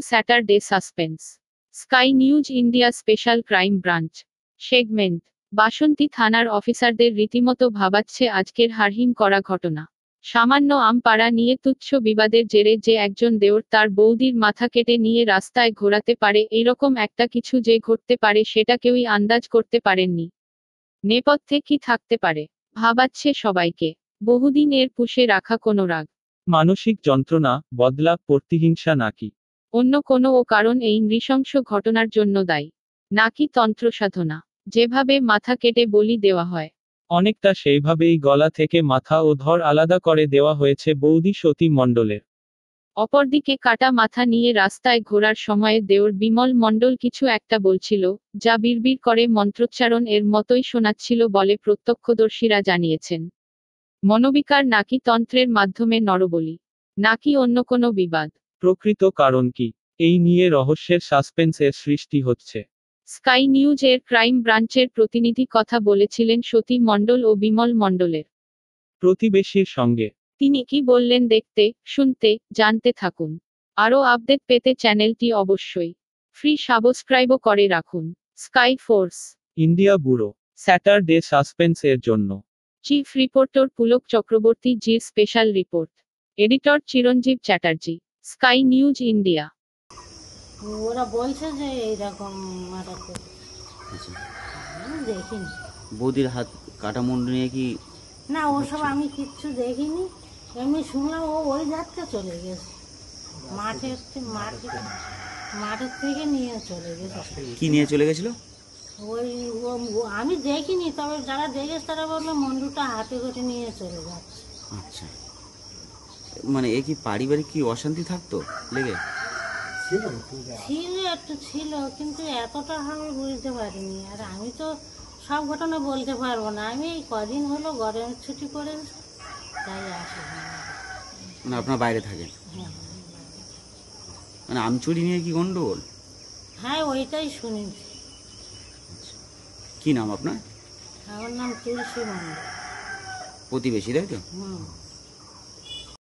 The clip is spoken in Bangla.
Saturday suspense. Sky News India special crime branch segment. Basanti থানার অফিসারদের রীতিমতো ভাবাচ্ছে আজকের হাড়হিম করা ঘটনা। সামান্য আম পাড়া নিয়ে তুচ্ছ বিবাদের জেরে যে একজন দেওর তার বৌদির মাথা কেটে নিয়ে রাস্তায় ঘোরাতে পারে, এরকম একটা কিছু যে ঘটতে পারে সেটা কেউই আন্দাজ করতে পারেননি। নেপথ্যে কি থাকতে পারে ভাবাচ্ছে সবাইকে। বহুদিন এর পুষে রাখা কোনো রাগ, মানসিক যন্ত্রণা, বদলা, প্রতিহিংসা নাকি অন্য কোনো কারণ এই নৃশংস ঘটনার জন্য দায়ী? নাকি তন্ত্রসাধনা? যেভাবে মাথা কেটে বলি দেওয়া হয়, অনেকটা সেইভাবেই গলা থেকে মাথা ও ধর আলাদা করে দেওয়া হয়েছে বৌদি সতী মণ্ডলের। অপরদিকে কাটা মাথা নিয়ে রাস্তায় ঘোরার সময়ে দেওর বিমল মণ্ডল কিছু একটা বলছিল, যা বিড়বিড় করে মন্ত্রোচ্চারণ এর মতোই শোনাচ্ছিল বলে প্রত্যক্ষদর্শীরা জানিয়েছেন। মনোবিকার নাকি তন্ত্রের মাধ্যমে নরবলি, নাকি অন্য কোনো বিবাদ? প্রকৃত কারণ কি, এই নিয়ে রহস্যের সাসপেন্সের সৃষ্টি হচ্ছে। স্কাই নিউজ এর ক্রাইম ব্রাঞ্চের প্রতিনিধি কথা বলেছিলেন সতী মণ্ডল ও বিমল মণ্ডলের প্রতিবেশীর সঙ্গে। তিনি কি বললেন দেখতে, শুনতে, জানতে থাকুন। আরও আপডেট পেতে চ্যানেলটি অবশ্যই ফ্রি সাবস্ক্রাইবও করে রাখুন। Sky force India bureau, Saturday suspense এর জন্য। চিফ রিপোর্টার পুলক চক্রবর্তী জির স্পেশাল রিপোর্ট। এডিটর চিরঞ্জীব চ্যাটার্জি, স্কাই নিউজ ইন্ডিয়া। ওরা বলছে যে এইরকম মার্ডার করে। আচ্ছা, আমি দেখিনি। বৌদির হাত কাটা মুন্ডু নিয়ে কি? না ওসব আমি কিচ্ছু দেখিনি, এমনি শুনলাম ও ওই যাত্রা চলে গেছে মাঠের মাঠের থেকে নিয়ে চলে গেছে। কি নিয়ে চলে গেছিল? ওই আমি দেখিনি, তবে যারা দেখেছে তারা বললো মন্ডুটা হাতে করে নিয়ে চলে যাচ্ছে। আচ্ছা, মানে এ কি পারিবারিক কি অশান্তি থাকতো লেগে? ছিল একটু ছিল, কিন্তু এতটা আমি বুঝতে পারিনি। আর আমি তো সব ঘটনা বলতে পারবো না, আমি এই কদিন হলো গরমের ছুটি করে তাই আসি। মানে আপনার বাইরে থাকেন? হ্যাঁ মানে আমচুরি নিয়ে কি গন্ডগোল? হ্যাঁ ওইটাই শুনেছি। কি নাম আপনার? আমার নাম তুলসী মন্ডল। প্রতিবেশী, তাই তো? হুম।